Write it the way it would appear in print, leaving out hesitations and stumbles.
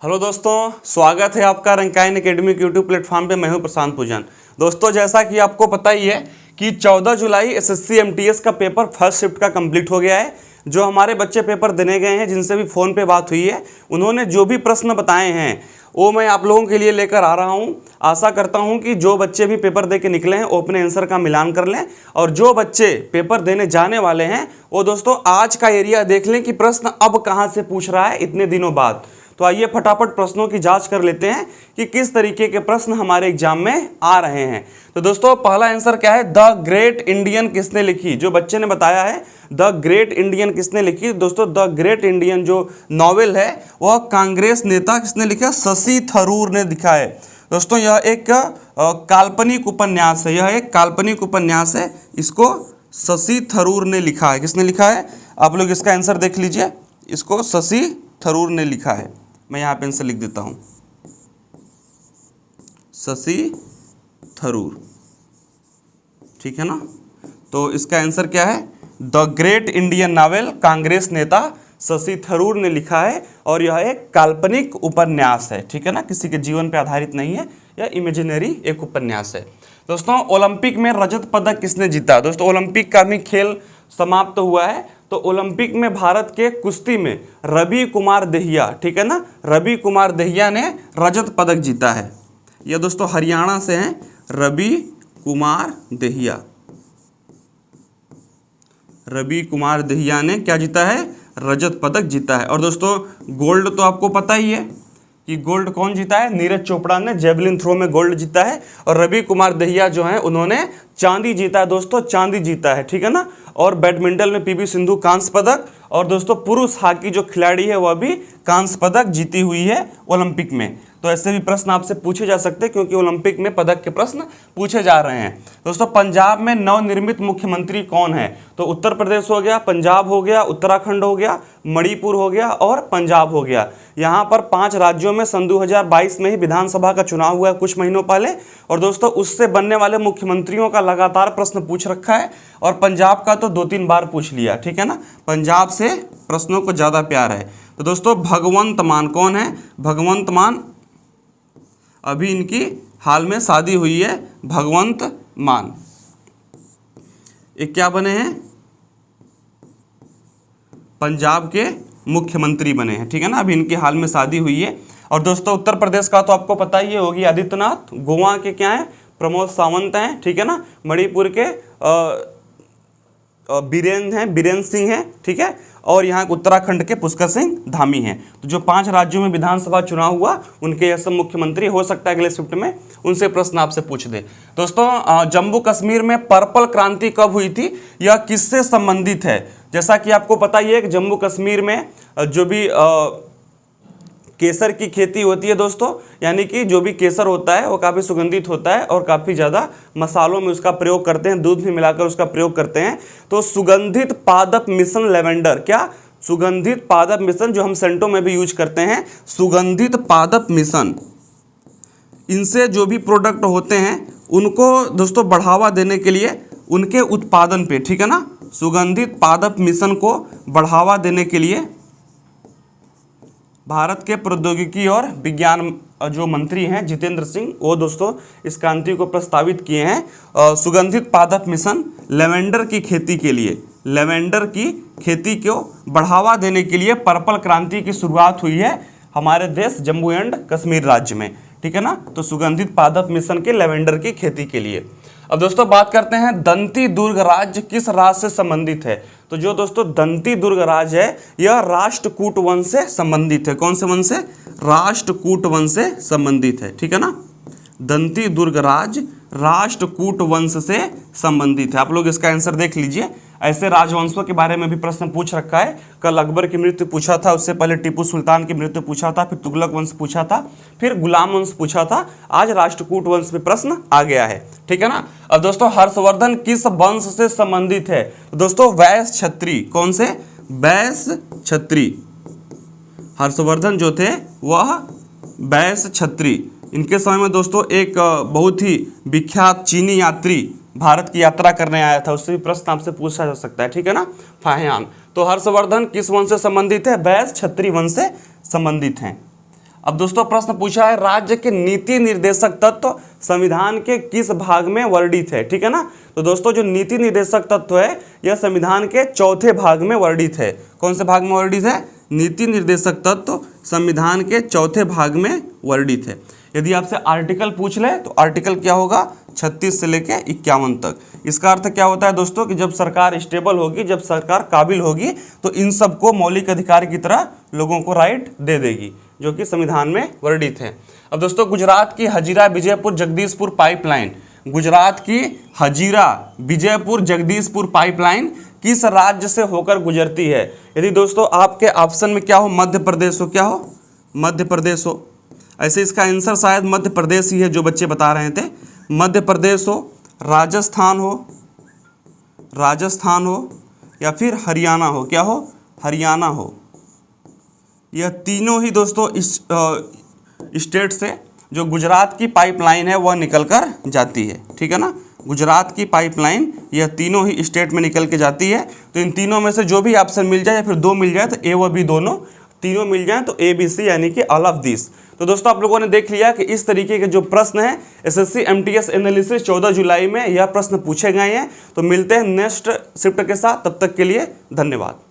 Hello दोस्तों, स्वागत है आपका रंकायन एकेडमी के यूट्यूब प्लेटफॉर्म पे। मैं हूं प्रशांत पूजन। दोस्तों, जैसा कि आपको पता ही है कि 14 जुलाई एसएससी एमटीएस का पेपर फर्स्ट शिफ्ट का कंप्लीट हो गया है। जो हमारे बच्चे पेपर देने गए हैं, जिनसे भी फ़ोन पे बात हुई है, उन्होंने जो भी प्रश्न बताए हैं वो मैं आप लोगों के लिए लेकर आ रहा हूं। आशा करता हूं कि जो बच्चे भी पेपर दे के निकले हैं वो अपने आंसर का मिलान कर लें, और जो बच्चे पेपर देने जाने वाले हैं वो दोस्तों आज का एरिया देख लें कि प्रश्न अब कहां से पूछ रहा है इतने दिनों बाद। तो आइए फटाफट प्रश्नों की जांच कर लेते हैं कि किस तरीके के प्रश्न हमारे एग्जाम में आ रहे हैं। तो दोस्तों, पहला आंसर क्या है? द ग्रेट इंडियन किसने लिखी? जो बच्चे ने बताया है द ग्रेट इंडियन किसने लिखी, दोस्तों द ग्रेट इंडियन जो नॉवेल है वह कांग्रेस नेता किसने लिखा? शशि थरूर ने लिखा है। दोस्तों, यह एक काल्पनिक उपन्यास है, यह एक काल्पनिक उपन्यास है। इसको शशि थरूर ने लिखा है। किसने लिखा है? आप लोग इसका आंसर देख लीजिए। इसको शशि थरूर ने लिखा है। मैं यहाँ पे इनसे लिख देता हूँ, शशि थरूर। ठीक है ना? तो इसका आंसर क्या है? The great Indian novel Congress नेता शशि थरूर ने लिखा है, और यह एक काल्पनिक उपन्यास है। ठीक है ना? किसी के जीवन पे आधारित नहीं है, यह इमेजिनरी एक उपन्यास है। दोस्तों, ओलंपिक में रजत पदक किसने जीता? दोस्तों, ओलंपिक का भी खेल समाप्त हुआ है। तो ओलंपिक में भारत के कुश्ती में रवि कुमार दहिया, ठीक है ना, रवि कुमार दहिया ने रजत पदक जीता है। यह दोस्तों हरियाणा से हैं, रवि कुमार दहिया। रवि कुमार दहिया ने क्या जीता है? रजत पदक जीता है। और दोस्तों, गोल्ड तो आपको पता ही है कि गोल्ड कौन जीता है? नीरज चोपड़ा ने जेवलिन थ्रो में गोल्ड जीता है। और रवि कुमार दहिया जो हैं उन्होंने चांदी जीता है। दोस्तों, चांदी जीता है। ठीक है ना? और बैडमिंटन में पीवी सिंधु कांस्य पदक, और दोस्तों पुरुष हॉकी जो खिलाड़ी है वह भी कांस्य पदक जीती हुई है ओलंपिक में। तो ऐसे भी प्रश्न आपसे पूछे जा सकते हैं, क्योंकि ओलंपिक में पदक के प्रश्न पूछे जा रहे हैं। दोस्तों, पंजाब में नवनिर्मित मुख्यमंत्री कौन है? तो उत्तर प्रदेश हो गया, पंजाब हो गया, उत्तराखंड हो गया, मणिपुर हो गया और पंजाब हो गया। यहाँ पर 5 राज्यों में सन 2022 में ही विधानसभा का चुनाव हुआ है कुछ महीनों पहले। और दोस्तों, उससे बनने वाले मुख्यमंत्रियों का लगातार प्रश्न पूछ रखा है, और पंजाब का तो 2-3 बार पूछ लिया। ठीक है ना? पंजाब से प्रश्नों को ज़्यादा प्यार है। तो दोस्तों, भगवंत मान कौन है? भगवंत मान, अभी इनकी हाल में शादी हुई है। भगवंत मान ये क्या बने हैं? पंजाब के मुख्यमंत्री बने हैं। ठीक है ना? अभी इनकी हाल में शादी हुई है। और दोस्तों, उत्तर प्रदेश का तो आपको पता ही है, योगी आदित्यनाथ। गोवा के क्या है? प्रमोद सावंत हैं। ठीक है ना? मणिपुर के बीरेन सिंह हैं। ठीक है? और यहाँ उत्तराखंड के पुष्कर सिंह धामी हैं। तो जो 5 राज्यों में विधानसभा चुनाव हुआ, उनके यह सब मुख्यमंत्री हो सकता है अगले शिफ्ट में उनसे प्रश्न आपसे पूछ दे। दोस्तों, जम्मू कश्मीर में पर्पल क्रांति कब हुई थी? यह किससे संबंधित है? जैसा कि आपको पता ही है कि जम्मू कश्मीर में जो भी केसर की खेती होती है दोस्तों, यानी कि जो भी केसर होता है वो काफ़ी सुगंधित होता है और काफ़ी ज़्यादा मसालों में उसका प्रयोग करते हैं, दूध भी मिलाकर उसका प्रयोग करते हैं। तो सुगंधित पादप मिश्रण लेवेंडर, क्या? सुगंधित पादप मिश्रण, जो हम सेंटों में भी यूज करते हैं, सुगंधित पादप मिश्रण, इनसे जो भी प्रोडक्ट होते हैं उनको दोस्तों बढ़ावा देने के लिए उनके उत्पादन पे, ठीक है ना, सुगंधित पादप मिश्रण को बढ़ावा देने के लिए भारत के प्रौद्योगिकी और विज्ञान जो मंत्री हैं जितेंद्र सिंह, वो दोस्तों इस क्रांति को प्रस्तावित किए हैं। सुगंधित पादप मिश्रण लेवेंडर की खेती के लिए, लेवेंडर की खेती को बढ़ावा देने के लिए पर्पल क्रांति की शुरुआत हुई है हमारे देश जम्मू एंड कश्मीर राज्य में। ठीक है ना? तो सुगंधित पादप मिश्रण के लेवेंडर की खेती के लिए। अब दोस्तों बात करते हैं दंती दुर्ग राज्य किस राज्य से संबंधित है? तो जो दोस्तों दंती दुर्ग राज्य है यह राष्ट्रकूट वंश से संबंधित है। कौन से वंश से? राष्ट्रकूट वंश से संबंधित है। ठीक है ना? दंती दुर्ग राज्य राष्ट्रकूट वंश से संबंधित है। आप लोग इसका आंसर देख लीजिए। ऐसे राजवंशों के बारे में भी प्रश्न पूछ रखा है। कल अकबर की मृत्यु पूछा था, उससे पहले टीपू सुल्तान की मृत्यु पूछा था, फिर तुगलक वंश पूछा था, फिर गुलाम वंश पूछा था, आज राष्ट्रकूट वंश में प्रश्न आ गया है। ठीक है ना? अब दोस्तों हर्षवर्धन किस वंश से संबंधित है? तो दोस्तों वैश्य क्षत्रिय। कौन से? वैश्य क्षत्रिय। हर्षवर्धन जो थे वह वैश्य क्षत्रिय। इनके समय में दोस्तों एक बहुत ही विख्यात चीनी यात्री भारत की यात्रा करने आया था, उससे भी प्रश्न आपसे पूछा जा सकता है। ठीक है ना? फाहियान। तो हर्षवर्धन किस वंश से संबंधित है? वैश्य क्षत्रिय वंश से संबंधित हैं। अब दोस्तों प्रश्न पूछा है राज्य के नीति निर्देशक तत्व संविधान के किस भाग में वर्णित है, ठीक है ना। तो दोस्तों जो नीति निर्देशक तत्व है यह संविधान के चौथे भाग में वर्णित है। कौन से भाग में वर्णित है? नीति निर्देशक तत्व संविधान के चौथे भाग में वर्णित है। यदि आपसे आर्टिकल पूछ ले तो आर्टिकल क्या होगा? 36 से लेके 51 तक। इसका अर्थ क्या होता है दोस्तों कि जब सरकार स्टेबल होगी, जब सरकार काबिल होगी तो इन सबको मौलिक अधिकार की तरह लोगों को राइट दे देगी, जो कि संविधान में वर्णित है। अब दोस्तों गुजरात की हजीरा विजयपुर जगदीशपुर पाइपलाइन, गुजरात की हजीरा विजयपुर जगदीशपुर पाइपलाइन किस राज्य से होकर गुजरती है? यदि दोस्तों आपके ऑप्शन में क्या हो? मध्य प्रदेश हो, क्या हो? मध्य प्रदेश हो। ऐसे इसका आंसर शायद मध्य प्रदेश ही है जो बच्चे बता रहे थे। मध्य प्रदेश हो, राजस्थान हो, राजस्थान हो या फिर हरियाणा हो, क्या हो? हरियाणा हो। यह तीनों ही दोस्तों इस स्टेट से जो गुजरात की पाइपलाइन है वह निकल कर जाती है, ठीक है ना। गुजरात की पाइपलाइन यह तीनों ही स्टेट में निकल के जाती है। तो इन तीनों में से जो भी ऑप्शन मिल जाए या फिर दो मिल जाए तो ए व बी दोनों तीनों मिल जाए तो ए बी सी यानी कि ऑल ऑफ दिस। तो दोस्तों आप लोगों ने देख लिया कि इस तरीके के जो प्रश्न है एसएससी एमटीएस एनालिसिस 14 जुलाई में यह प्रश्न पूछे गए हैं। तो मिलते हैं नेक्स्ट शिफ्ट के साथ, तब तक के लिए धन्यवाद।